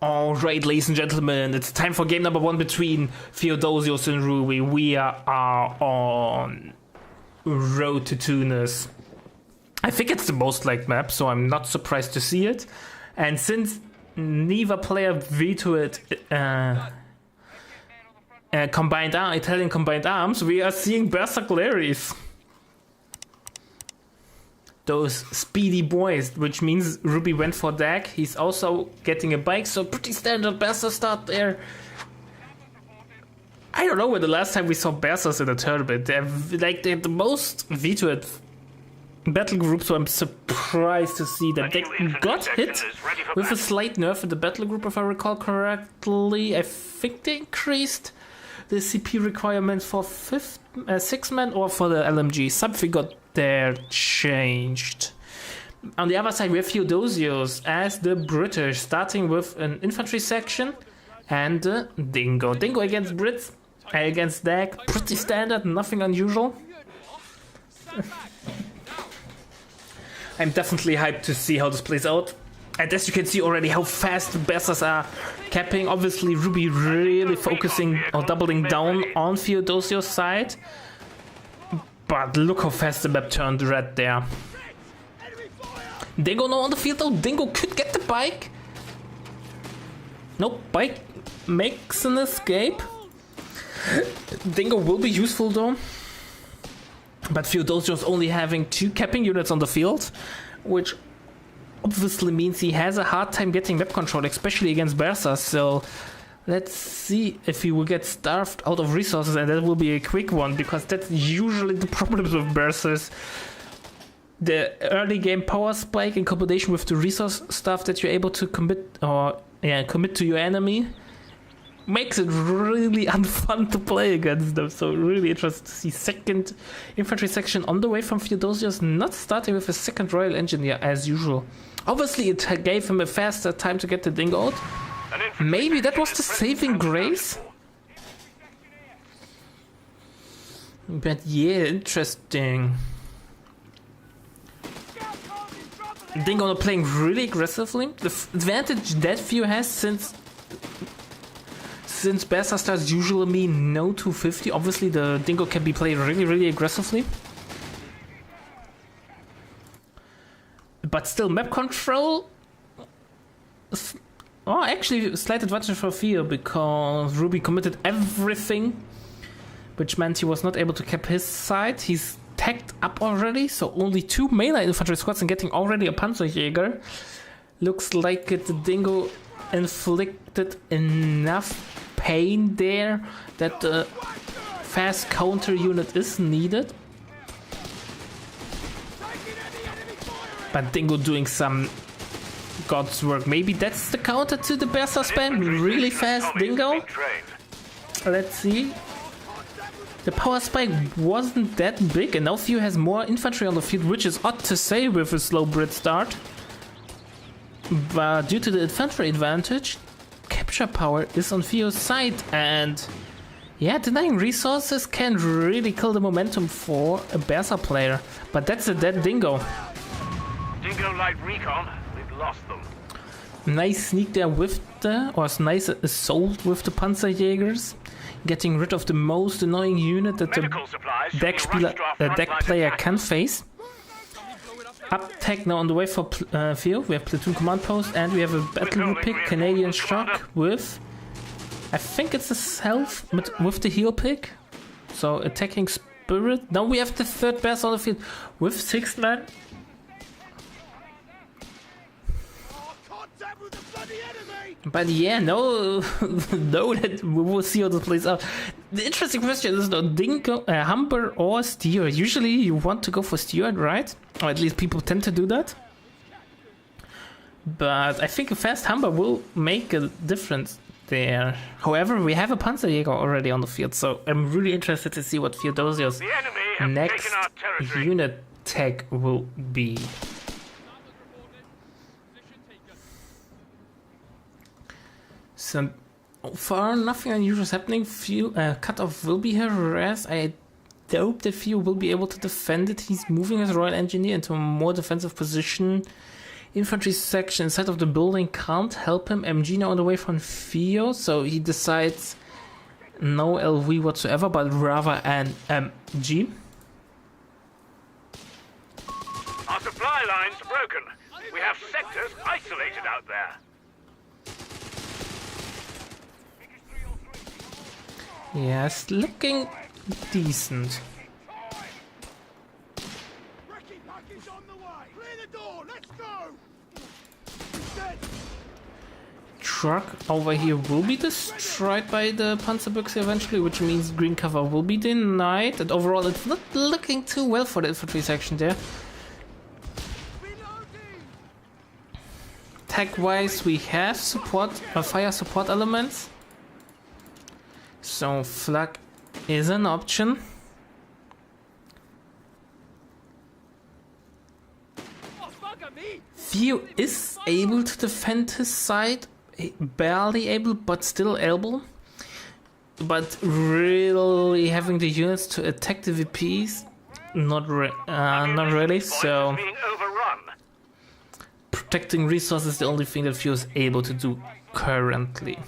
Alright, ladies and gentlemen, it's time for game number 1 between Theodosios and Ruby. We are on Road to Tunis. I think it's the most liked map, so I'm not surprised to see it. And since neither player vetoed Italian combined arms, we are seeing Berserk Larrys. Those speedy boys, which means Ruby went for Dag. He's also getting a bike, so pretty standard Berserk start there. I don't know when the last time we saw Berserks in a tournament. They're the most vetoed battle group, so I'm surprised to see that they got hit with a slight nerf in the battle group, if I recall correctly. I think they increased the CP requirements for 6-man or for the LMG. Something got there changed. On the other side, we have Theodosios as the British, starting with an infantry section and Dingo. Dingo against Brits, against Dag. Pretty standard, nothing unusual. I'm definitely hyped to see how this plays out. And as you can see already how fast the Berserks are capping. Obviously Ruby really focusing or doubling down on Theodosios' side. But look how fast the map turned red there. Dingo now on the field though. Dingo could get the bike. Nope, bike makes an escape. Dingo will be useful though. But Theodosios only having 2 capping units on the field, which obviously means he has a hard time getting map control, especially against Berserk. So let's see if he will get starved out of resources, and that will be a quick one, because that's usually the problems with Berserk. The early game power spike in combination with the resource stuff that you're able to commit to your enemy makes it really unfun to play against them. So really interested to see second infantry section on the way from Theodosios, not starting with a second Royal Engineer as usual. Obviously it gave him a faster time to get the Dingo out. Maybe that was the saving grace? But yeah, interesting. Dingo not playing really aggressively. The advantage that Theo has, since Berserk starts usually mean no 250, obviously the Dingo can be played really aggressively. But still, map control. Oh, actually, slight advantage for Theo, because Ruby committed everything, which meant he was not able to cap his side. He's tagged up already, so only 2 melee infantry squads and getting already a Panzerjäger. Looks like the Dingo inflicted enough pain there that the fast counter unit is needed. But Dingo doing some God's work. Maybe that's the counter to the Berserk spam. Really fast Dingo. Let's see. The power spike wasn't that big, and now Theo has more infantry on the field, which is odd to say with a slow Brit start. But due to the infantry advantage, capture power is on Theo's side, and yeah, denying resources can really kill the momentum for a Berserk player. But that's a dead Dingo. Dingo light recon. We've lost them. Nice sneak there with nice assault with the Panzerjägers, getting rid of the most annoying unit that the deck player can face. Up tech now on the way for Theo. We have platoon command post, and we have a battle group pick, Canadian shock with, I think it's a self with the heal pick. So attacking spirit. Now we have the third best on the field with 6-man. But yeah, no, that we will see how this plays out. The interesting question is though, Dingo, Humber or Steward. Usually you want to go for Steward, right? Or at least people tend to do that. But I think a fast Humber will make a difference there. However, we have a Panzerjäger already on the field, so I'm really interested to see what Theodosios' next unit tag will be. So far, nothing unusual is happening. Cutoff will be harassed. I hope that Theo will be able to defend it. He's moving his Royal Engineer into a more defensive position. Infantry section inside of the building can't help him. MG now on the way from Theo, so he decides no LV whatsoever, but rather an MG. Our supply line's broken. We have sectors isolated out there. Yes, looking decent. Truck over here will be destroyed by the Panzerbüchse eventually, which means green cover will be denied, and overall it's not looking too well for the infantry section there. Tech-wise, we have support, fire support elements, so flak is an option. Theo is able to defend his side, barely able, but still able. But really having the units to attack the VPs, not really. So protecting resources is the only thing that Theo is able to do currently.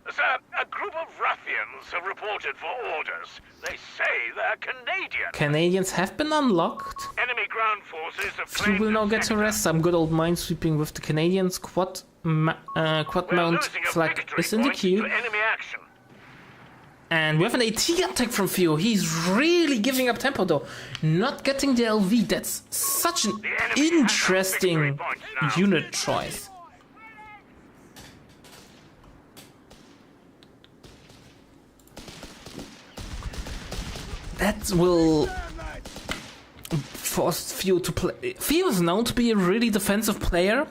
Sir, a group of ruffians have reported for orders. They say they're Canadian. Canadians have been unlocked. Enemy ground forces have Theo claimed will now the get to sector. rest. Some good old minesweeping with the Canadians. Quad mount flag is in the queue. Enemy action. And we have an AT attack from Theo. He's really giving up tempo though. Not getting the LV. That's such an interesting unit choice. That will force Theo to play. Theo is known to be a really defensive player,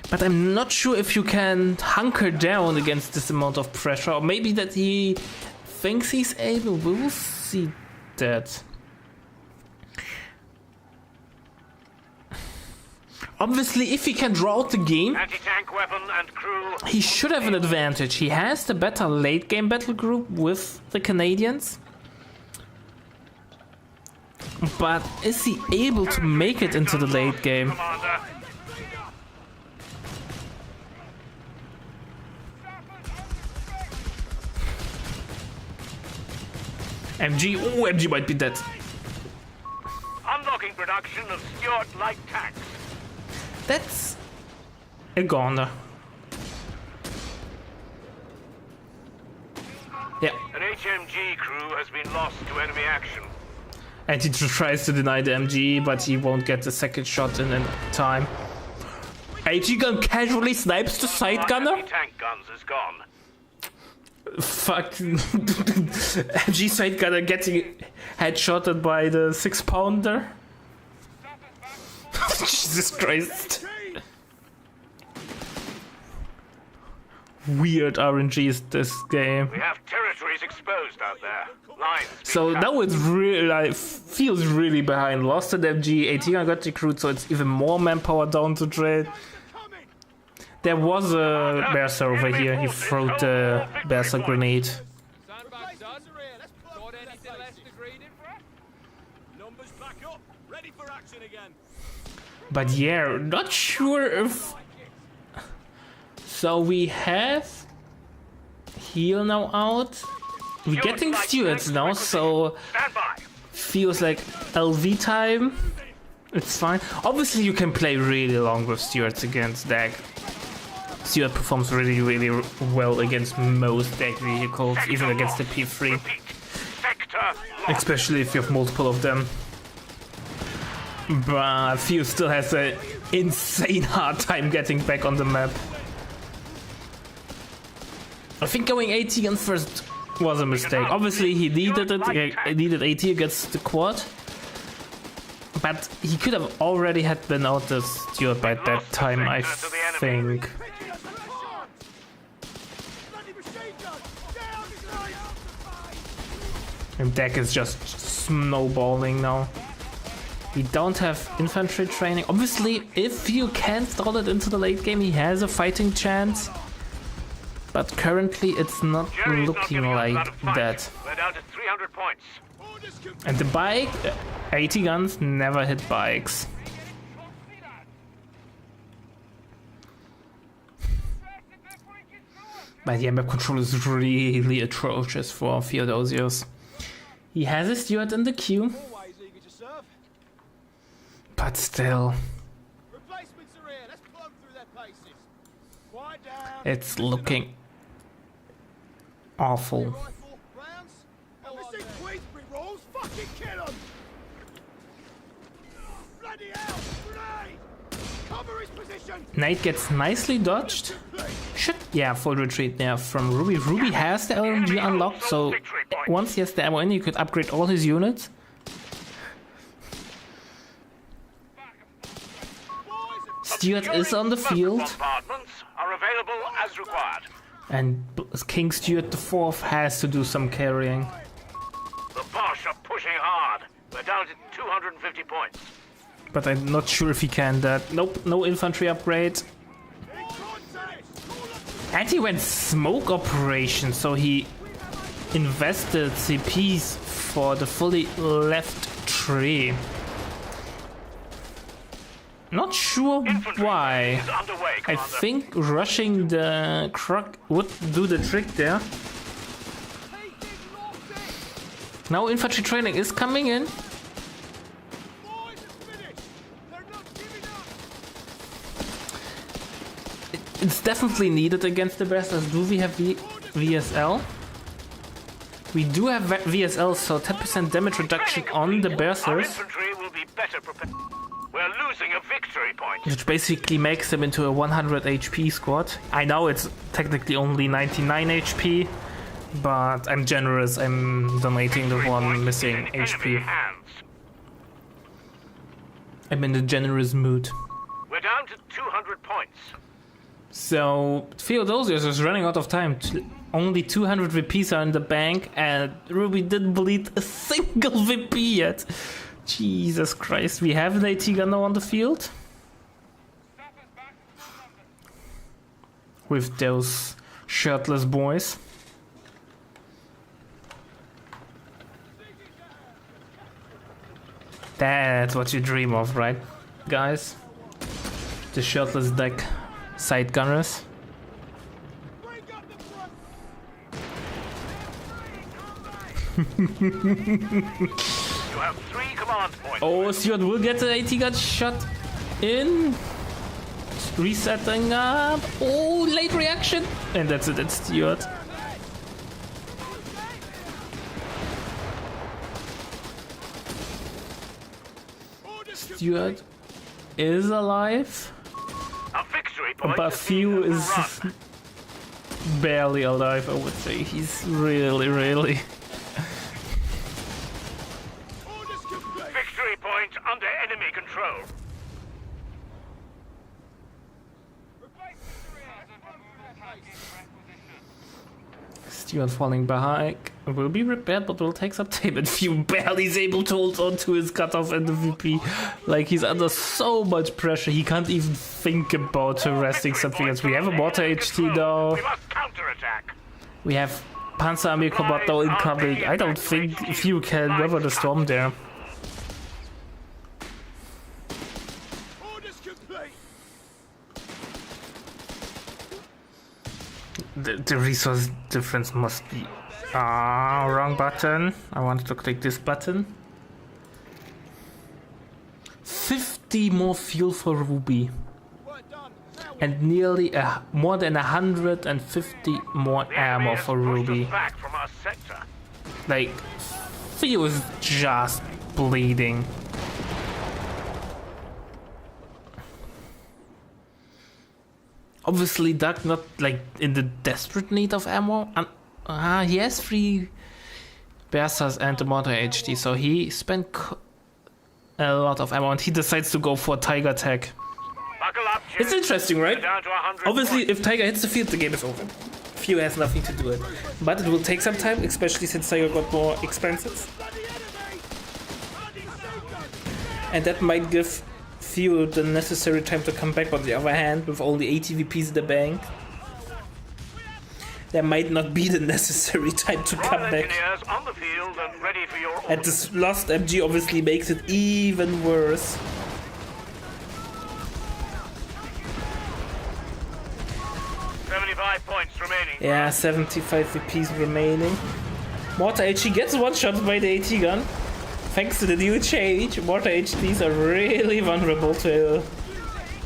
but I'm not sure if you can hunker down against this amount of pressure, or maybe that he thinks he's able. We will see that. Obviously, if he can draw out the game, Anti-tank weapon and crew. he should have an advantage. He has the better late game battle group with the Canadians. But is he able to make it into the late game? Commander. MG, oh, MG might be dead. Unlocking production of Stuart light tanks. That's a goner. Yeah, An HMG crew has been lost to enemy action. and he tries to deny the MG, but he won't get the second shot in time. AT gun casually snipes the side gunner. Tank guns is gone. Fuck. MG side gunner getting headshotted by the 6-pounder. Jesus Christ. Weird RNG is this game. We have territories exposed out there. Lines. So now it's really like, feels really behind. Lost an MG, 18 got recruit, so it's even more manpower down to trade. There was a Berser over here. He threw the Berser grenade. But yeah, not sure if. So we have heal now out. We're getting stewards now, so Stand by. feels like LV time. It's fine. Obviously, you can play really long with stewards against DAG. Steward performs really well against most DAG vehicles, even against the P3. Repeat. Sector lost. Especially if you have multiple of them. But Theo still has an insane hard time getting back on the map. I think going AT gun first was a mistake. Obviously he needed it, he needed AT against the quad. But he could have already had been out the steward by that time, I think. And deck is just snowballing now. We don't have infantry training. Obviously, if you can stall it into the late game, he has a fighting chance. But currently, it's not Jerry's not looking giving us a lot like of fight. that. We're down to 300 points. And the bike, 80 guns never hit bikes. But yeah, map control is really atrocious for Theodosios. He has a steward in the queue. But still. It's looking awful. Nate gets nicely dodged. Yeah, full retreat there from Ruby. Ruby has the LMG unlocked, so once he has the ammo in, he could upgrade all his units. Stewart is on the field. Are available as required. And King Stewart IV has to do some carrying. The Bosch are pushing hard. We're down to 250 points. But I'm not sure if he can that. Nope, no infantry upgrade. And he went smoke operation, so he invested CPs for the fully left tree. Not sure why. I think rushing the croc would do the trick there. Now infantry training is coming in. It's definitely needed against the Berserkers. Do we have VSL? We do have VSL, so 10% damage reduction on the Berserkers. We're losing a victory point. Which basically makes them into a 100 HP squad. I know it's technically only 99 HP, but I'm generous. I'm donating the one missing HP. I'm in a generous mood. We're down to 200 points. So Theodosios is running out of time. Only 200 VPs are in the bank, and Ruby didn't bleed a single VP yet. Jesus Christ, we have an AT gunner on the field. With those shirtless boys. That's what you dream of, right, guys? The shirtless deck side gunners. You have 3 command points. Oh, Stewart will get the AT gun shot in. Resetting up. Oh, late reaction. And that's it, it's Stewart. Stewart is alive. A victory point. But Few is barely alive, I would say. He's really Victory point under enemy control. Stewart falling behind. Will be repaired, but will take some time. And Few barely is able to hold on to his cutoff and the VP. Like, he's under so much pressure, he can't even think about harassing something else. We have a mortar HT now. We must counterattack. We have Panzer Army Commando incoming. I don't think Few can weather the storm there. The resource difference must be... wrong button. I wanted to click this button. 50 more fuel for Ruby. And nearly more than 150 more ammo for Ruby. Like, Theo is just bleeding. Obviously, Doug not like in the desperate need of ammo. He has 3 Berserkers and the Mortar HD, so he spent a lot of ammo, and he decides to go for Tiger Tag. It's interesting, right? Obviously, if Tiger hits the field, the game is over. Few has nothing to do it. But it will take some time, especially since Tiger got more expenses. And that might give Few the necessary time to come back. On the other hand, with all the ATVPs in the bank, there might not be the necessary time to come back. On the field and ready for your and this lost MG obviously makes it even worse. $75 points remaining. Yeah, 75 VPs remaining. Mortar HE gets one shot by the AT gun. Thanks to the new change, Mortar HDs are really vulnerable to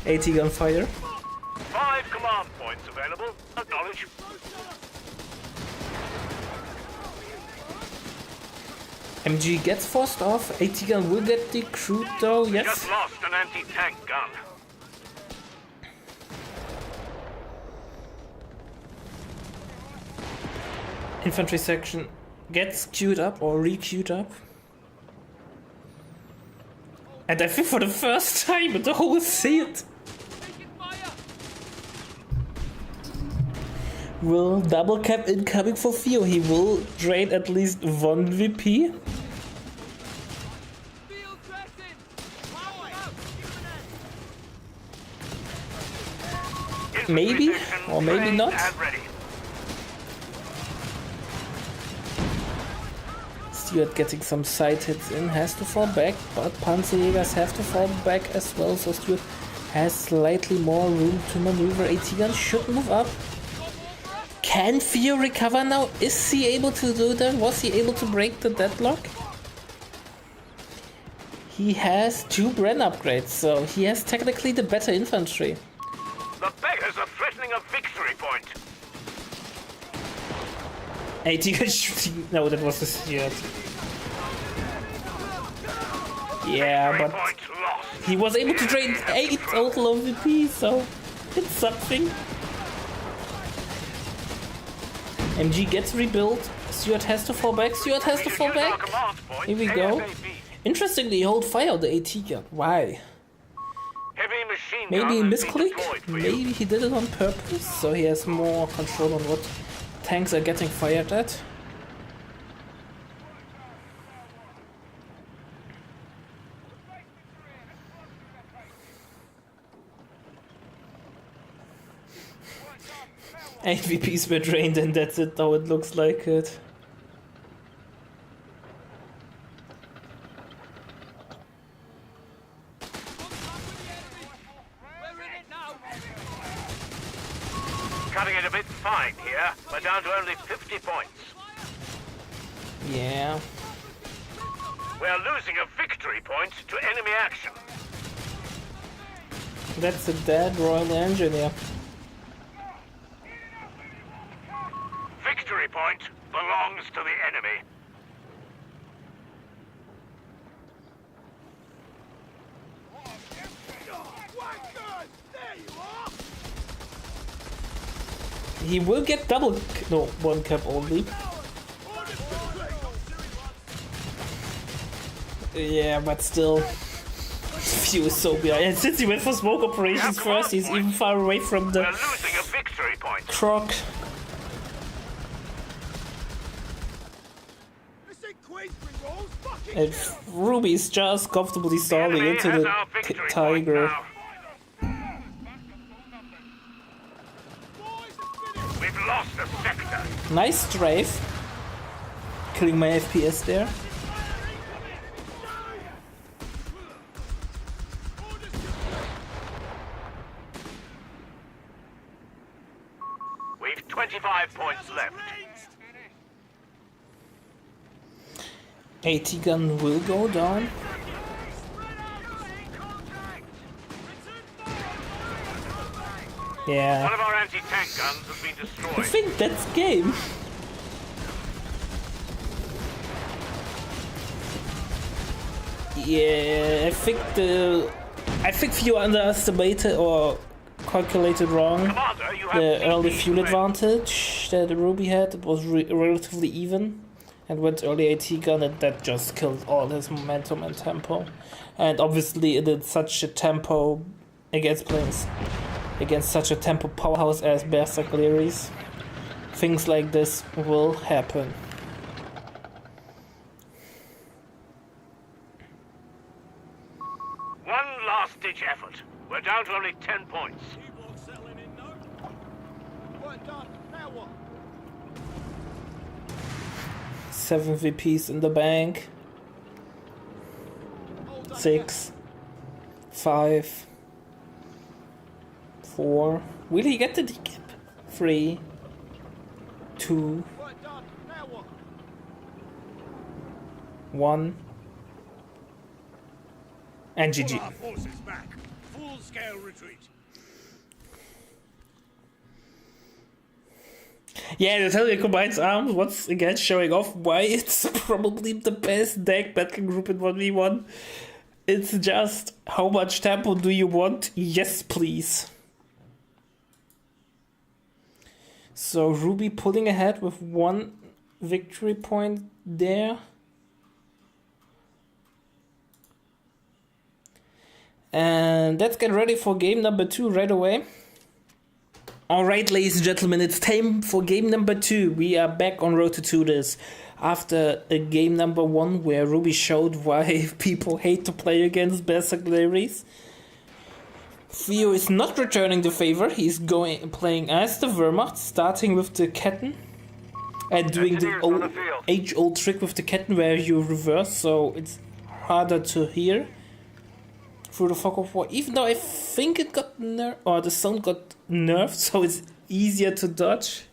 AT gun fire. 5 command points available. Acknowledge. MG gets forced off. AT gun will get decrewed though, yes. Just lost an anti-tank gun. Infantry section gets queued up or re-queued up. And I think for the first time in the whole scene, will double cap incoming for Theo. He will drain at least one VP. Maybe, or maybe not. Stuart getting some side hits in, has to fall back, but Panzerjägers have to fall back as well, so Stuart has slightly more room to maneuver. AT gun should move up. Can Theo recover now? Is he able to do that? Was he able to break the deadlock? He has 2 Bren upgrades, so he has technically the better infantry. The beggars are threatening a victory point. AT gun shooting. No, that was the Stuart. Yeah, but he was able to drain 8 total of VP, so it's something. MG gets rebuilt. Stuart has to fall back. Stuart has to fall back. Here we go. Interestingly, he hold fire on the AT gun. Why? Maybe a misclick? Maybe he did it on purpose, so he has more control on what tanks are getting fired at. Eight VPs were drained and that's it, though it looks like it. Cutting it a bit fine here. We're down to only 50 points. Yeah. We're losing a victory point to enemy action. That's a dead Royal Engineer. Victory point belongs to the enemy. He will get double... No, 1 cap only. Yeah, but still... Few is so behind. And since he went for smoke operations first, he's even far away from the... We're losing a victory point. Croc. And Ruby's just comfortably stalling into the Tiger. We've lost a sector. Nice strafe. Killing my FPS there. We've 25 points left. AT gun will go down. Yeah. One of our anti-tank guns has been I destroyed. think that's game. Yeah, I think you underestimated or calculated wrong Commander, you have the early 16 fuel men. advantage that Ruby had. It was relatively even and went early AT gun, and that just killed all his momentum and tempo. And obviously it did such a tempo against planes, against such a tempo powerhouse as Berserk Leary's. Things like this will happen. One last-ditch effort. We're down to only 10 points. 7 VPs in the bank. 6, 5, 4. Will he get the decap? 3, 2, 1, and GG. Our forces back. Full-scale retreat. Yeah, the Italian combines arms once again showing off why it's probably the best deck battle group in 1v1. It's just, how much tempo do you want? Yes, please. So Ruby pulling ahead with 1 victory point there. And let's get ready for game number 2 right away. Alright, ladies and gentlemen, it's time for game number 2. We are back on Road to Tutors after a game number 1 where Ruby showed why people hate to play against Berserklaries. Theo is not returning the favor. He's playing as the Wehrmacht, starting with the Ketten and doing the age-old trick with the Ketten where you reverse, so it's harder to hear through the fog of war. Even though I think it got the sound got nerfed, so it's easier to dodge.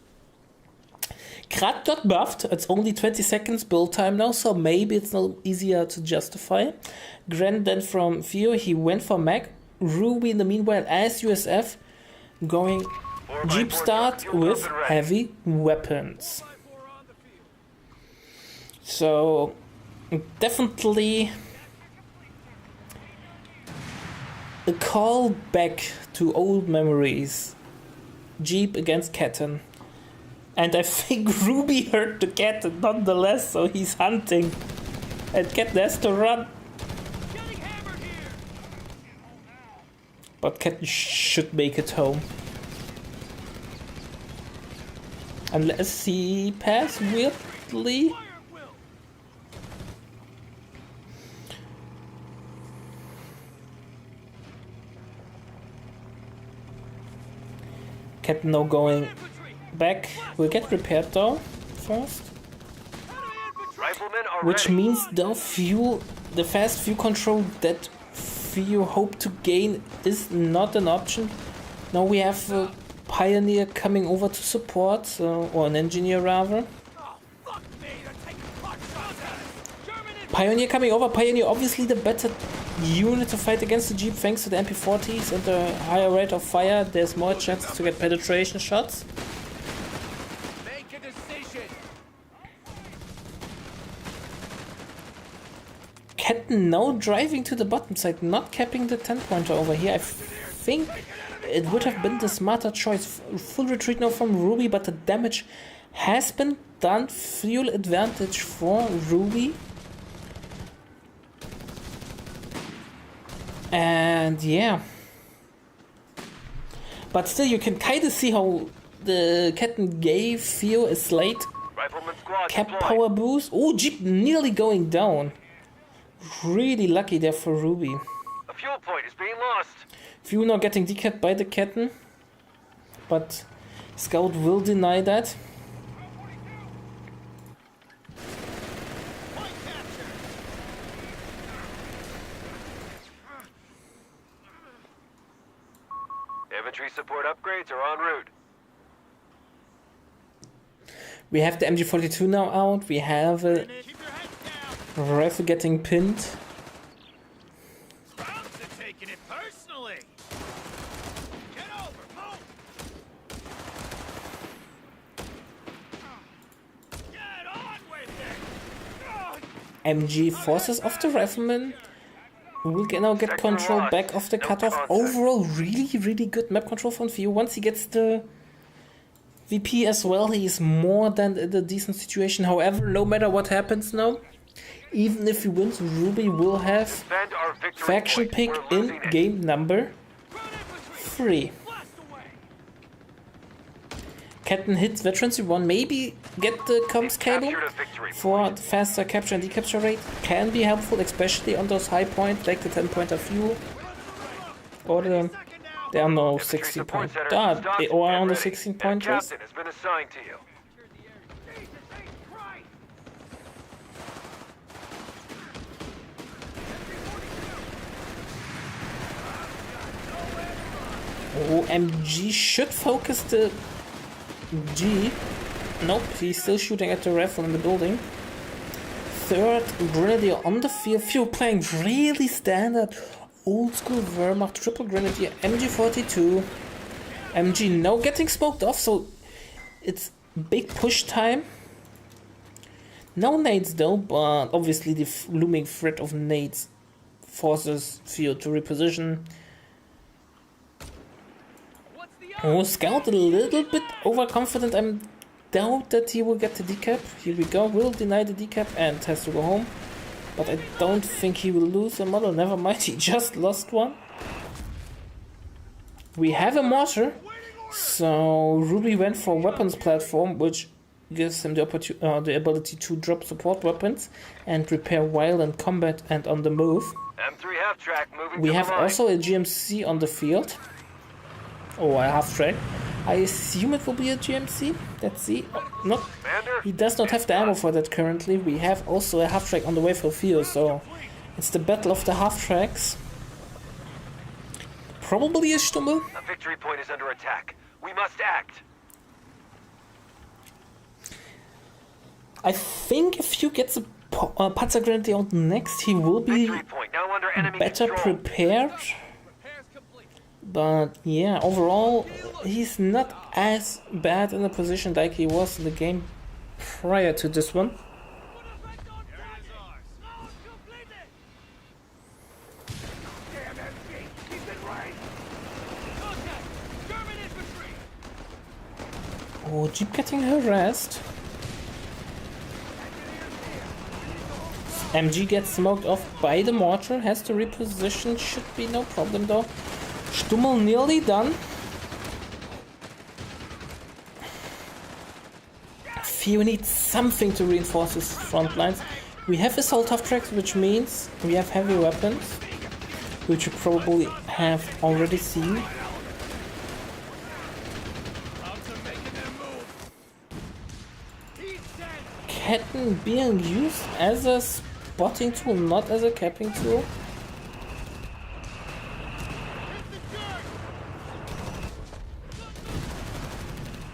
Krat got buffed. It's only 20 seconds build time now, so maybe it's not easier to justify. Grand then from Theo, he went for Mag. Ruby in the meanwhile as USF going Jeep start with heavy weapons. So definitely a call back to old memories. Jeep against Ketten. And I think Ruby hurt the Ketten nonetheless, so he's hunting. And Ketten has to run. But Ketten should make it home. Unless he pass weirdly. Ketten now going back. We'll get repaired though first. Which means the fast fuel control that you hope to gain is not an option. Now we have a Pioneer coming over to support, or an Engineer rather. Pioneer coming over. Pioneer obviously the better unit to fight against the Jeep thanks to the MP40s and the higher rate of fire. There's more chances to get penetration shots. Make a decision. Ketten now driving to the bottom side, not capping the 10-pointer over here. I think it would have been the smarter choice. Full retreat now from Ruby, but the damage has been done. Fuel advantage for Ruby. And yeah. But still, you can kind of see how the Ketten gave Theo a slight cap power boost. Oh, Jeep nearly going down. Really lucky there for Ruby. A fuel point is being lost. Fuel now getting decapped by the Ketten. But Scout will deny that. Infantry support upgrades are en route. We have the MG42 now out. We have a rifle getting pinned. Taking it personally. Get over, move. Get on with it. MG forces off the rifleman. We'll now get control back of the cutoff. Overall, really good map control from Theo. Once he gets the VP as well, he is more than in a decent situation. However, no matter what happens now, even if he wins, Ruby will have faction pick in game number 3. Ketten hits Veterans V1, maybe get the comms cable for faster capture and decapture rate. Can be helpful, especially on those high points like the 10-pointer fuel. Or there are no 16 points. Or on the 16 pointers. Oh, MG should focus the G. Nope, he's still shooting at the rifle in the building. Third Grenadier on the field. Few playing really standard old school Wehrmacht triple Grenadier MG42. MG now getting smoked off, so it's big push time. No nades though, but obviously the looming threat of nades forces Theo to reposition. Oh, Scout a little bit overconfident. I doubt that he will get the decap. Here we go, will deny the decap and has to go home. But I don't think he will lose a model. Never mind, he just lost one. We have a mortar. So Ruby went for weapons platform, which gives him the ability to drop support weapons and repair while in combat and on the move. M3 half track moving. We have also a GMC on the field. Oh, a half track. I assume it will be a GMC. Let's see. Oh, no, he does not have the ammo for that currently. We have also a half track on the way for Theo, so it's the battle of the half tracks. Probably a Stummel. A victory point is under attack. We must act. I think if Hugh gets a Panzer Grenadier out next, he will be better prepared. But yeah, overall, he's not as bad in a position like he was in the game prior to this one. Oh, Jeep getting harassed. MG gets smoked off by the mortar, has to reposition, should be no problem though. Stummel nearly done. Theo needs something to reinforce his front lines. We have assault half tracks, which means we have heavy weapons, which you probably have already seen. Cannon being used as a spotting tool, not as a capping tool.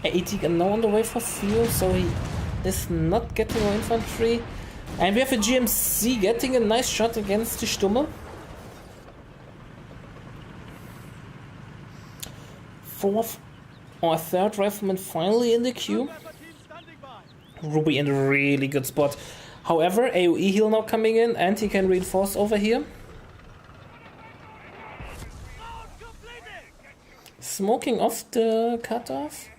AT gun now on the way for Theo, so he is not getting no infantry. And we have a GMC getting a nice shot against the Stummel. Fourth or third rifleman finally in the queue. Ruby in a really good spot. However, AoE heal now coming in and he can reinforce over here. Smoking off the cutoff.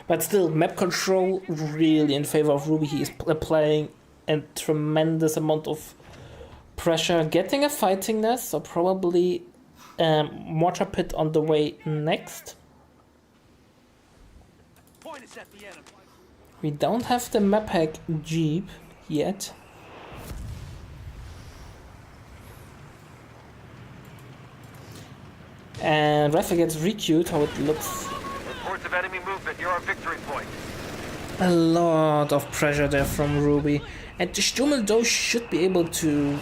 But still, map control really in favor of Ruby. He is applying a tremendous amount of pressure. Getting a fighting nest, so probably mortar pit on the way next. We don't have the map hack Jeep yet. And Rafa gets requeued, how it looks. Reports of enemy movement near our victory point. A lot of pressure there from Ruby. And the Stummel though should be able to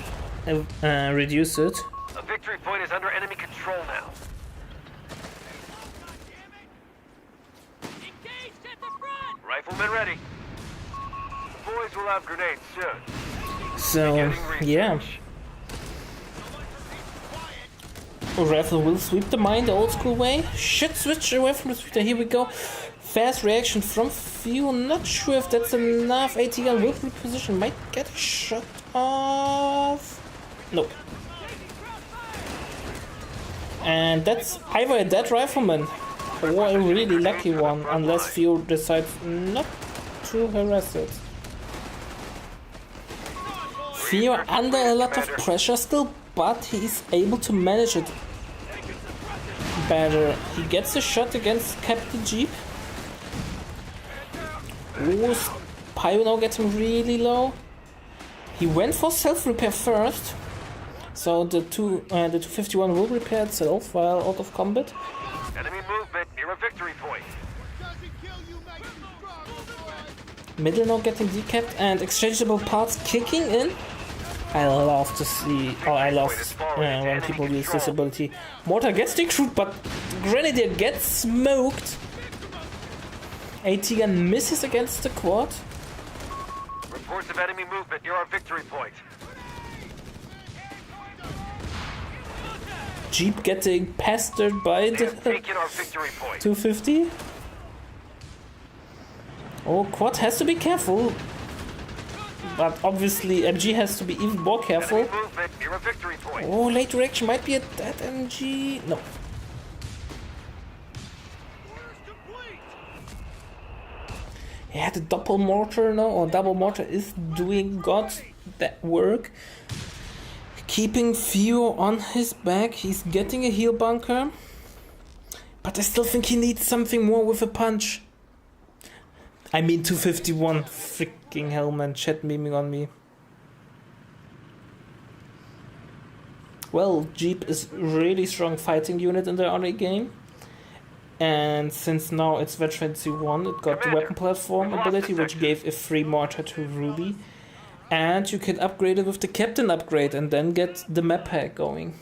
reduce it. A victory point is under enemy control now. Riflemen ready. The boys will have grenades soon. So, yeah. Rifle will sweep the mine the old school way. Should switch away from the sweeper. Here we go. Fast reaction from Theo. Not sure if that's enough. AT gun will reposition. Might get a shot off. Nope. And that's either a dead rifleman or a really lucky one, unless Theo decides not to harass it. Theo under a lot of pressure still, but he is able to manage it better. He gets a shot against Captain Jeep. Ooh, Pyro now getting really low. He went for self-repair first, so the 251 will repair itself while out of combat. Enemy movement near a victory point. Middle now getting decapped and exchangeable parts kicking in. I love to see, I love when people use this ability. Mortar gets decrewed, but Grenadier gets smoked. AT gun misses against the quad. Reports of enemy movement near our victory point. Jeep getting pestered by They the have taken our victory point. 250. Oh, quad has to be careful. But obviously MG has to be even more careful. Enemy movement near a victory point. Oh, late direction might be a dead MG. No. Yeah, the double mortar now, or double mortar is doing god that work. Keeping Theo on his back, he's getting a heal bunker. But I still think he needs something more with a punch. I mean 251, freaking hell man, chat memeing on me. Well, Jeep is really strong fighting unit in the early game. And since now it's Veteran C1, it got the weapon platform ability, which gave a free mortar to Ruby. And you can upgrade it with the captain upgrade and then get the map pack going.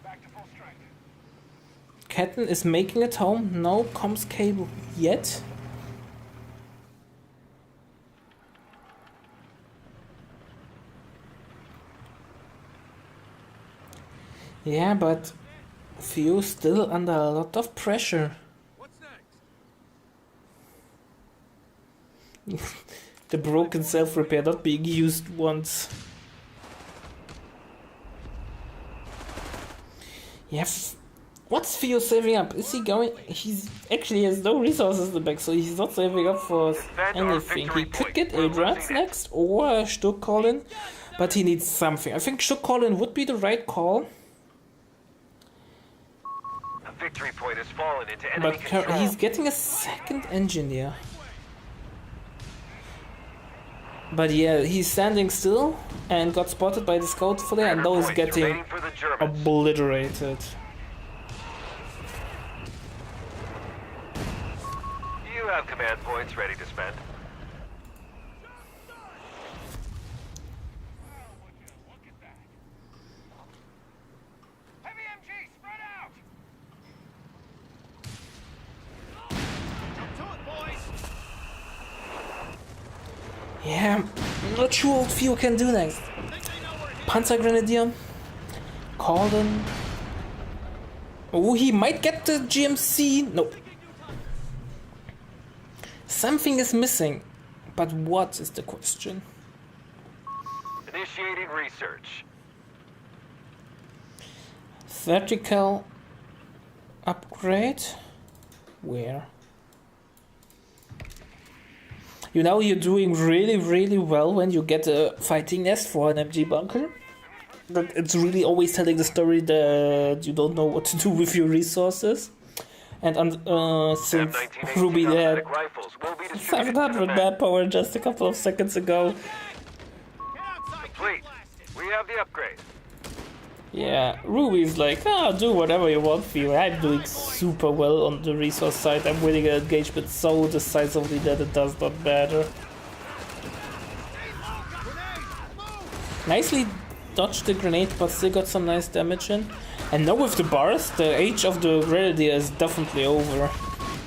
Back to full strength. Captain is making it home, no comms cable yet. Yeah, but Theo still under a lot of pressure. What's next? The broken self-repair not being used once. Yeah, what's Theo saving up? Is he going? He's actually has no resources in the back, so he's not saving up for anything. He could get Adrats next or Stuck Colin, but he needs something. I think Stuck Colin would be the right call. Victory point has fallen into enemy But control. he's getting a second engineer. But yeah, he's standing still and got spotted by the scout flare, and now he's getting Waiting for the Germans. obliterated. You have command points ready to spend. Heavy MG, spread out. To it, boys. Yeah, I'm not sure what Theo can do next. Panzer Grenadier, Corden. Oh, he might get the GMC. No. Something is missing, but what is the question? Initiating research. Vertical upgrade. Where? You know you're doing really well when you get a fighting nest for an MG bunker. But it's really always telling the story that you don't know what to do with your resources. And since Ruby had 700 manpower just a couple of seconds ago. Complete. We have the upgrade. Yeah, Ruby's like, do whatever you want, Theo. I'm doing super well on the resource side. I'm winning an engagement so decisively that it does not matter. Nicely dodged the grenade, but still got some nice damage in. And now with the bars, the age of the Grenadier is definitely over.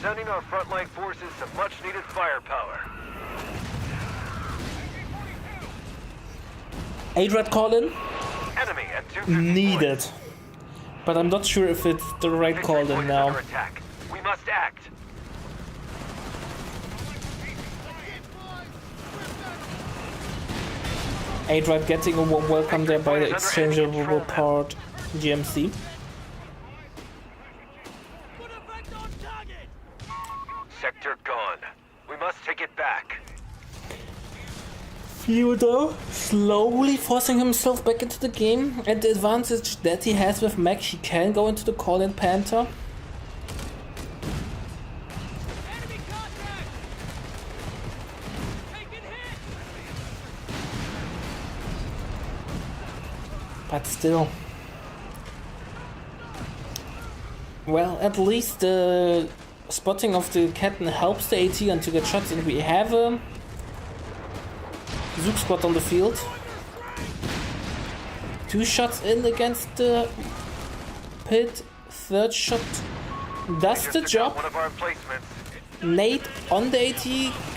Sending our frontline forces some much needed firepower. Adrat Colin? Enemy at 250 Needed. But I'm not sure if it's the right points. call Victory then point is now. under attack. We must act. Adrat getting a warm welcome there by the exchangeable part GMC. Sector gone. We must take it back. Theo slowly forcing himself back into the game, and the advantage that he has with mech, he can go into the Colin Panther. But still. Well, at least the spotting of the captain helps the AT and to get shots, and we have a Zook squad on the field. 2 shots in against the pit, third shot does the job. One of our emplacements. Nade on the AT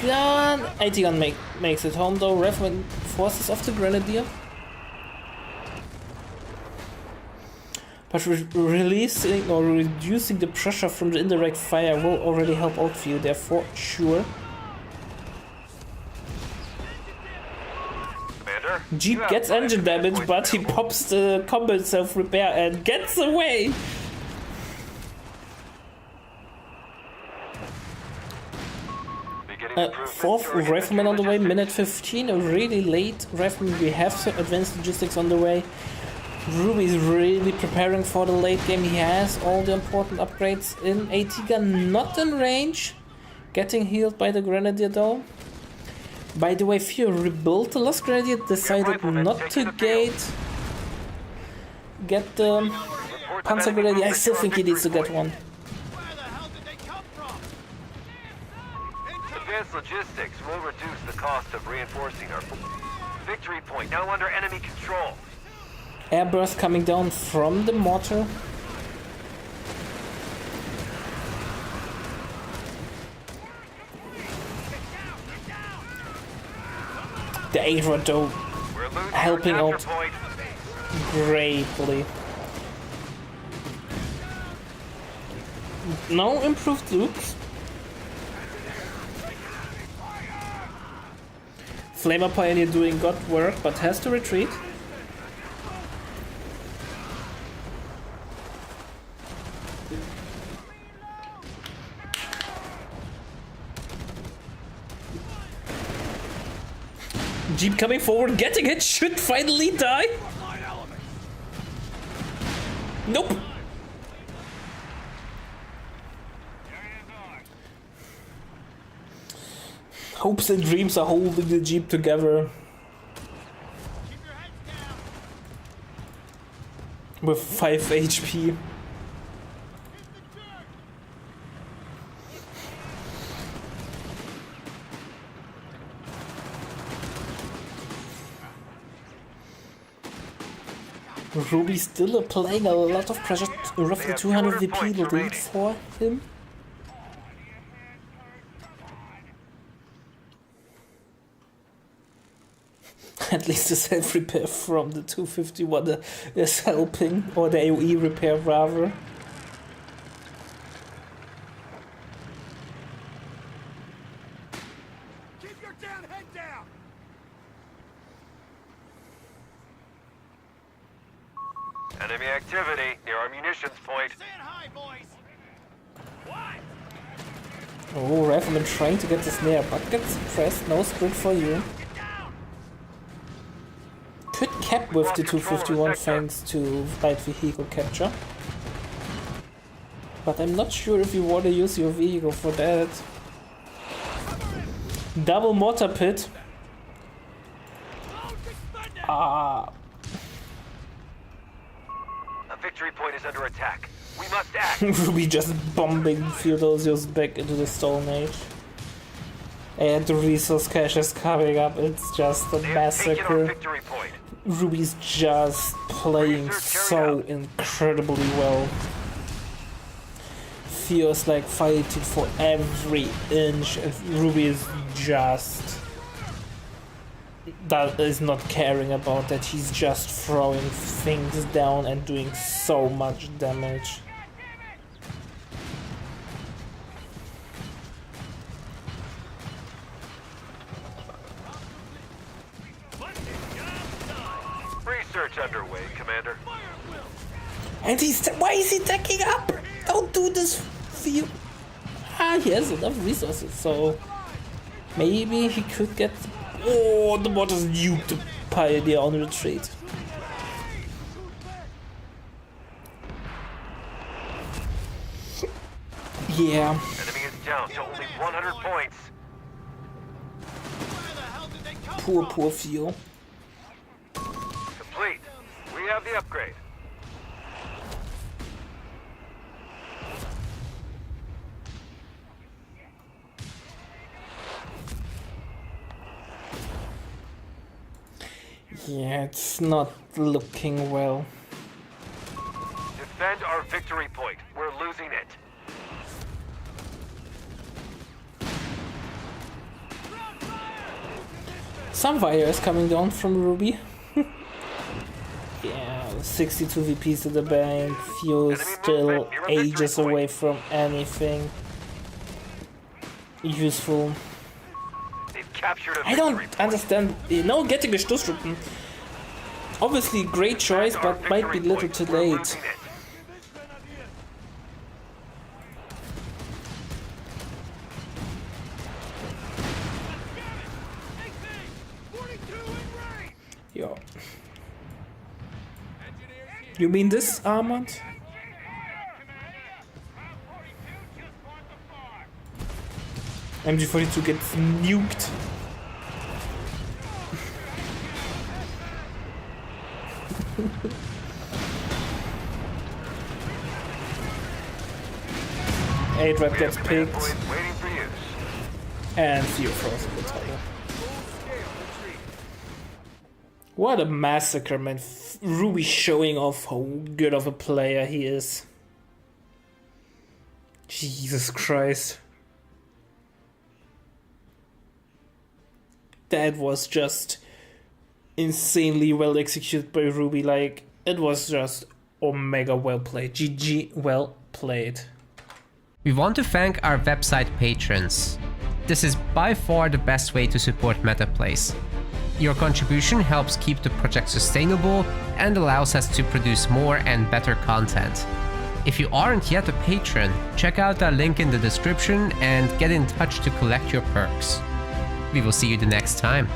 gun. AT gun makes it home though. Rifleman forces off the Grenadier. But releasing or reducing the pressure from the indirect fire will already help out for you there for sure. Commander, Jeep gets engine damage, but he pops the combat self-repair and gets away! Fourth rifleman on the way, minute 15, a really late rifleman. We have some advanced logistics on the way. Ruby's really preparing for the late game. He has all the important upgrades in. AT gun not in range. Getting healed by the Grenadier though. By the way, Theo rebuilt the last Grenadier, decided not to get the Panzer Grenadier. I still think he needs to get one. Advanced logistics will reduce the cost of reinforcing our victory point, now under enemy control. Airburst coming down from the mortar. The A-Rod though helping out greatly. No improved loops. Flamer Pioneer doing good work, but has to retreat. Jeep coming forward, getting it, should finally die. Nope. Hopes and dreams are holding the Jeep together. With 5 HP. Ruby still applying a lot of pressure, roughly 200 VP lead for him. At least the self-repair from the 251 is helping, or the AoE repair rather. Keep your damn head down! Enemy activity near our munitions point. Stand high, boys! What? Oh, Rifleman trying to get the snare, but gets pressed. No sprint for you. Could cap with the 251 thanks to light vehicle capture. But I'm not sure if you want to use your vehicle for that. Double mortar pit. Ah. A victory point is under attack. We must act. Ruby just bombing Theodosios back into the Stone Age. And the resource cache is coming up. It's just a massacre. Ruby's just playing so incredibly well. Theo's like fighting for every inch, and Ruby is just... that is not caring about that. He's just throwing things down and doing so much damage. Research underway, Commander. And why is he tacking up? Don't do this for you. Ah, he has enough resources, so maybe he could get... Oh, the mortars nuked the Pioneer on retreat. Yeah. Enemy is down to only 100 points. Poor Theo. Complete. We have the upgrade. Yeah, it's not looking well. Defend our victory point. Some fire is coming down from Ruby. Yeah, 62 VPs to the bank. Few still ages away from anything useful. They've captured a I don't victory point. understand. No, getting a Stoßtruppen. Obviously, great choice, Our but might be victory little point. too We're late. losing it. Yo. You mean this, Armand? MG42 gets nuked. A-Drap gets picked, Points waiting for use. and Theodosios in the title. What a massacre, man. Ruby showing off how good of a player he is. Jesus Christ. That was just insanely well executed by Ruby. Like, it was just omega well played. GG well played. We want to thank our website patrons. This is by far the best way to support MetaPlays. Your contribution helps keep the project sustainable and allows us to produce more and better content. If you aren't yet a patron, check out our link in the description and get in touch to collect your perks. We will see you the next time.